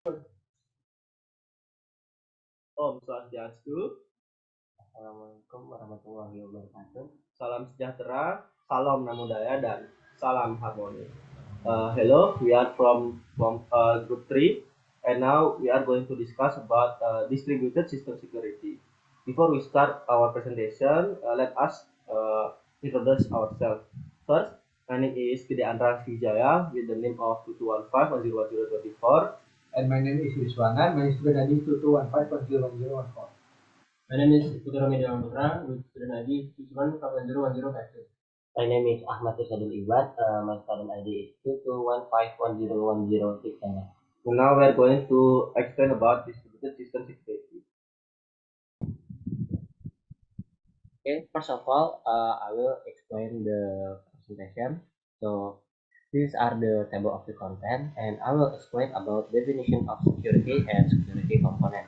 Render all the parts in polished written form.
Om Swastiastu. Assalamualaikum warahmatullahi wabarakatuh. Salam sejahtera, salam budaya dan salam harmoni. Hello, we are from group 3, and now we are going to discuss about distributed system security. Before we start our presentation, let us introduce ourselves. First, my name is Kide Andra Vijaya with the name of 2215101024. And my name is Wiswana. My student ID is 2215101014. My name is Putra Media Putra with student ID 61501052. My name is Ahmad Isadul Ibad. My student ID is 2215101067. So now we are going to explain about distributed system security. Okay, first of all, I will explain the presentation. So these are the table of the content, and I will explain about definition of security and security component.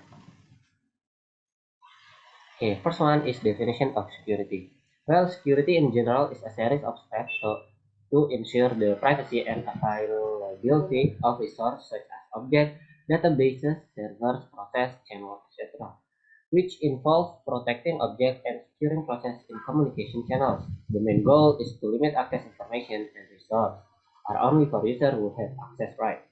Okay, first one is definition of security. Well, security in general is a series of steps to ensure the privacy and availability of resources such as objects, databases, servers, process, channels, etc., which involves protecting objects and securing process in communication channels. The main goal is to limit access information and resources are only for users who have access rights.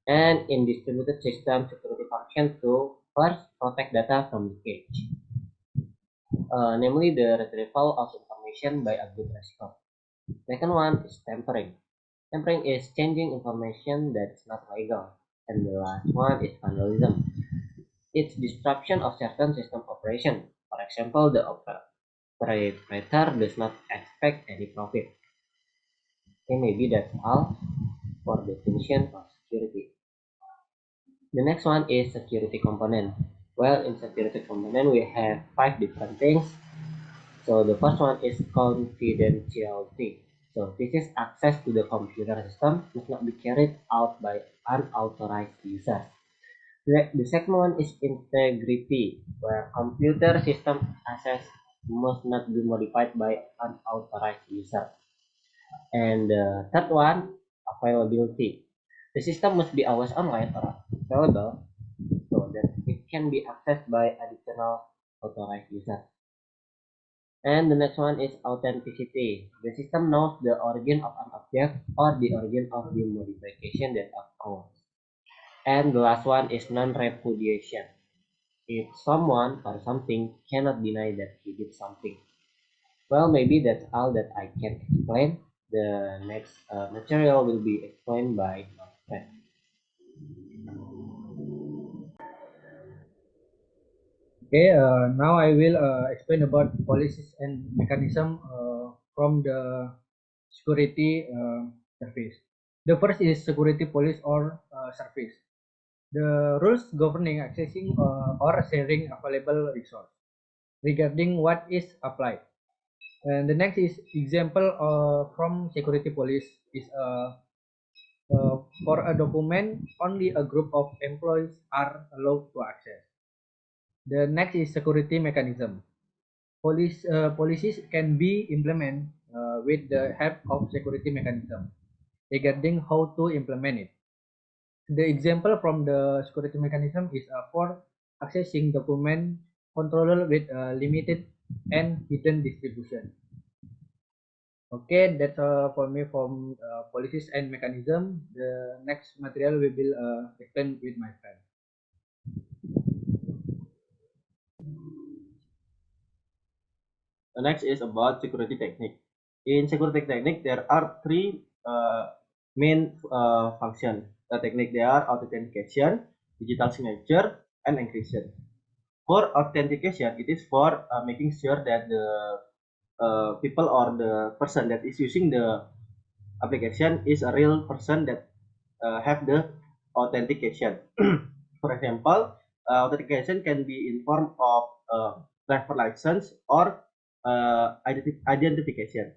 And in distributed system, security function to first protect data from leakage, namely the retrieval of information by a good response. Second one is tampering. Tampering is changing information that is not legal. And the last one is vandalism. It's disruption of certain system operation. For example, the operator does not expect any profit. Okay, maybe that's all for definition of security. The next one is security component. Well, in security component, we have 5 different things. So the first one is confidentiality. So this is access to the computer system must not be carried out by unauthorized users. The second one is integrity, where computer system access must not be modified by unauthorized user. And the third one, availability. The system must be always online or available so that it can be accessed by additional authorized user. And the next one is authenticity. The system knows the origin of an object or the origin of the modification that occurs. And the last one is non-repudiation. If someone or something cannot deny that he did something. Well, maybe that's all that I can explain. The next material will be explained by my friend. Okay, now I will explain about policies and mechanism from the security service. The first is security police or service. The rules governing accessing or sharing available resource regarding what is applied. And the next is example from security police is for a document only a group of employees are allowed to access. The next is security mechanism. Policies can be implemented with the help of security mechanism regarding how to implement it. The example from the security mechanism is for accessing document controller with limited and hidden distribution. Okay, that's for me from policies and mechanism. The next material we will explain with my friend. The next is about security technique. In security technique, there are three main functions. The technique they are authentication, digital signature, and encryption. For authentication, it is for making sure that the people or the person that is using the application is a real person that have the authentication. For example, authentication can be in form of driver license or identification.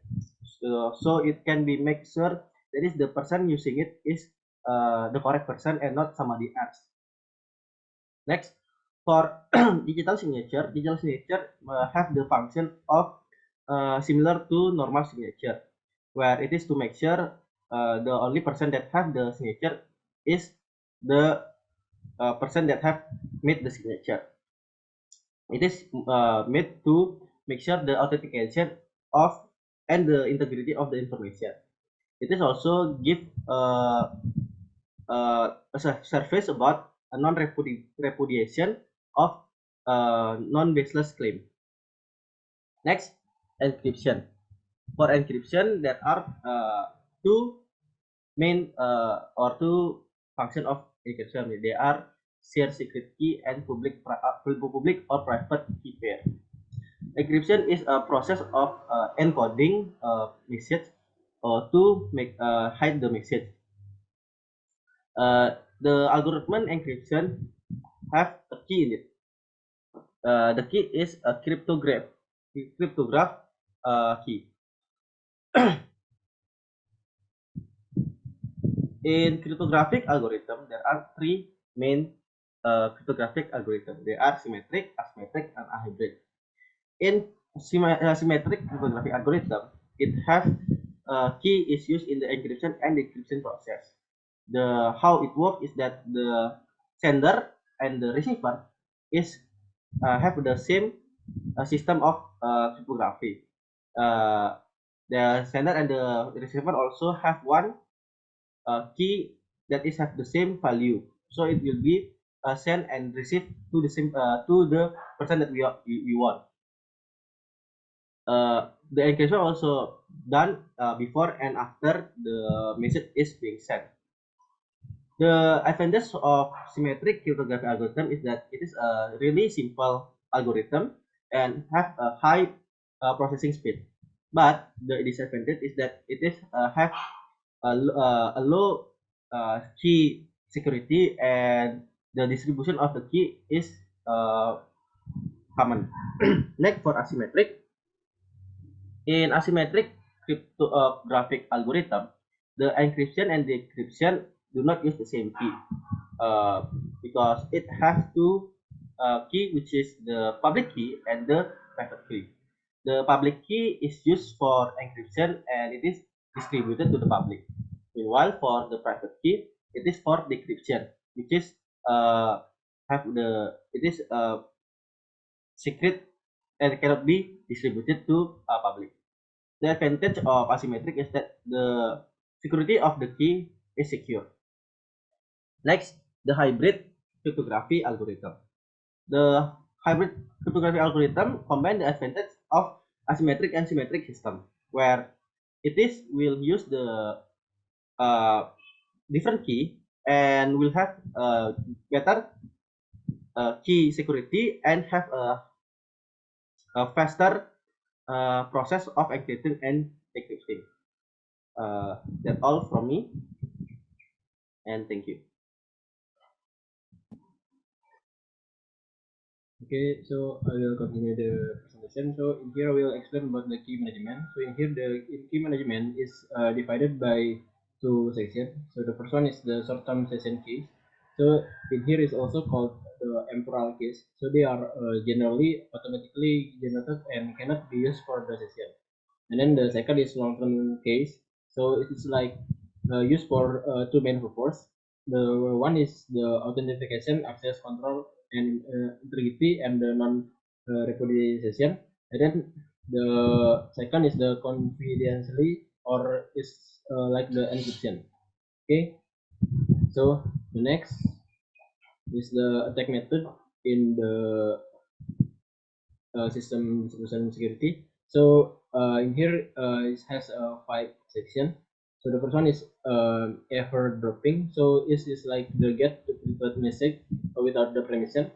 So it can be make sure that is the person using it is the correct person and not somebody else. Next, for digital signature have the function of similar to normal signature, where it is to make sure the only person that have the signature is the person that have made the signature. It is made to make sure the authentication of and the integrity of the information. It is also give a surface about a non-repudiation of non-baseless claim. Next, encryption. For encryption, there are two main two function of encryption. They are share secret key and public or private key pair. Encryption is a process of encoding a message to make hide the message. The algorithm encryption have a key in it. The key is a cryptograph key. In cryptographic algorithm, there are three main cryptographic algorithms. They are symmetric, asymmetric, and hybrid. In symmetric cryptographic algorithm, it has key is used in the encryption and decryption process. The how it works is that the sender and the receiver is have the same system of cryptography. The sender and the receiver also have one key that is have the same value, so it will be sent and received to the same to the person that we want. The encryption also done before and after the message is being sent. The advantage of symmetric cryptography algorithm is that it is a really simple algorithm and have a high processing speed. But the disadvantage is that it is have a low key security, and the distribution of the key is common. Next, for asymmetric. In asymmetric cryptographic algorithm, the encryption and decryption do not use the same key because it has two key, which is the public key and the private key. The public key is used for encryption and it is distributed to the public. Meanwhile, for the private key, it is for decryption, which is secret and cannot be distributed to public. The advantage of asymmetric is that the security of the key is secure. Next, the hybrid cryptography algorithm. The hybrid cryptography algorithm combine the advantage of asymmetric and symmetric system, where will use the different key and will have better key security and have a faster process of encrypting and decrypting. That's all from me, and thank you. Okay, so I will continue the presentation. So in here I will explain about the key management. So in here the key management is divided by two sections. So the first one is the short-term session keys. So in here is also called the temporal keys. So they are generally automatically generated and cannot be used for the session. And then the second is long-term keys. So it is like used for two main purposes. The one is the authentication, access control, and integrity, and the non repudiation. And then the second is the confidentiality, or is like the encryption. Okay, so the next is the attack method in the system distribution security. So in here it has a 5 section. So the first one is ever dropping. So it is like the get to private message without the permission,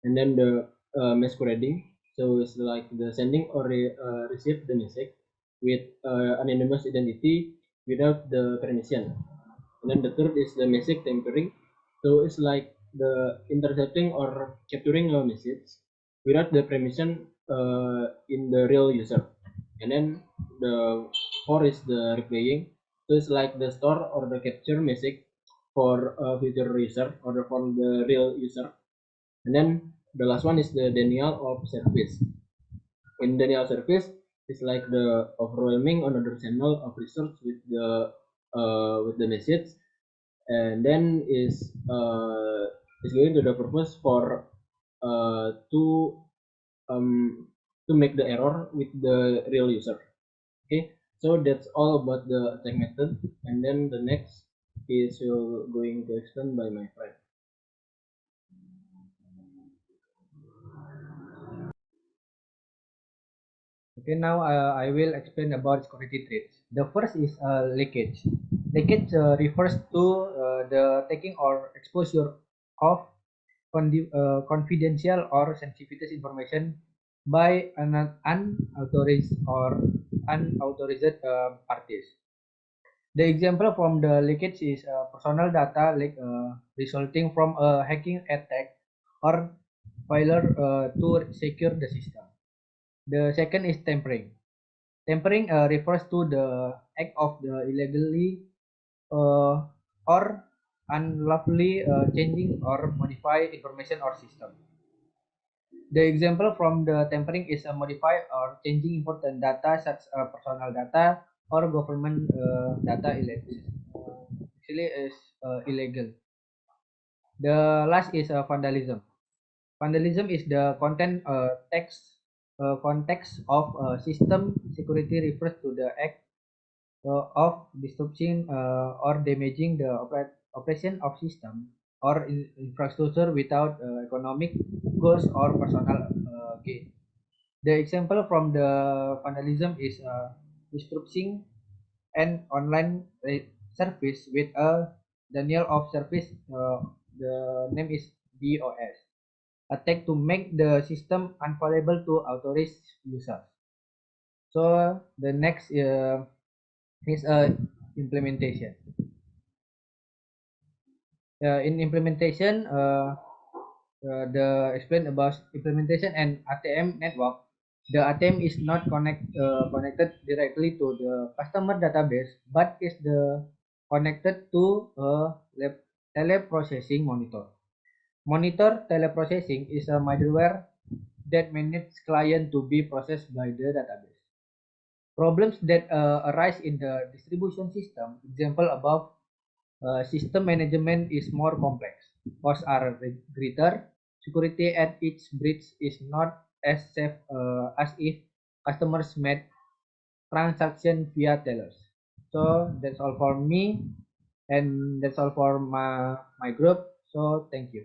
and then the masquerading. So it's like the sending or receive the message with anonymous identity without the permission. And then the third is the message tampering. So it's like the intercepting or capturing a message without the permission in the real user. And then the four is the replaying. So it's like the store or the capture message for a future user or for the real user. And then the last one is the denial of service. In denial service, it's like the overwhelming another channel of research with the message, and then is is going to the purpose for to make the error with the real user. Okay, so that's all about the attack method, and then the next is going to explain by my friend. Okay, now I will explain about security threats. The first is leakage. Leakage refers to the taking or exposure of confidential or sensitive information by an unauthorized or unauthorized parties. The example from the leakage is personal data leak resulting from a hacking attack or failure to secure the system. The second is tampering. Tampering refers to the act of the illegally uh, or unlawfully changing or modify information or system. The example from the tampering is a modify or changing important data such as personal data or government data actually is illegal. The last is vandalism. Vandalism is the context of system security refers to the act of disrupting or damaging the operation of system or infrastructure without economic goals or personal gain. The example from the vandalism is disrupting an online service with a denial of service. The name is DOS. Attack to make the system unavailable to authorized users. So the next is implementation. In implementation, the explain about implementation and ATM network. The ATM is not connected directly to the customer database, but is connected to a teleprocessing monitor. Monitor teleprocessing is a middleware that manages client to be processed by the database. Problems that arise in the distribution system, example above, system management is more complex. Costs are greater. Security at each bridge is not as safe as if customers made transaction via tellers. So that's all for me, and that's all for my group. So thank you.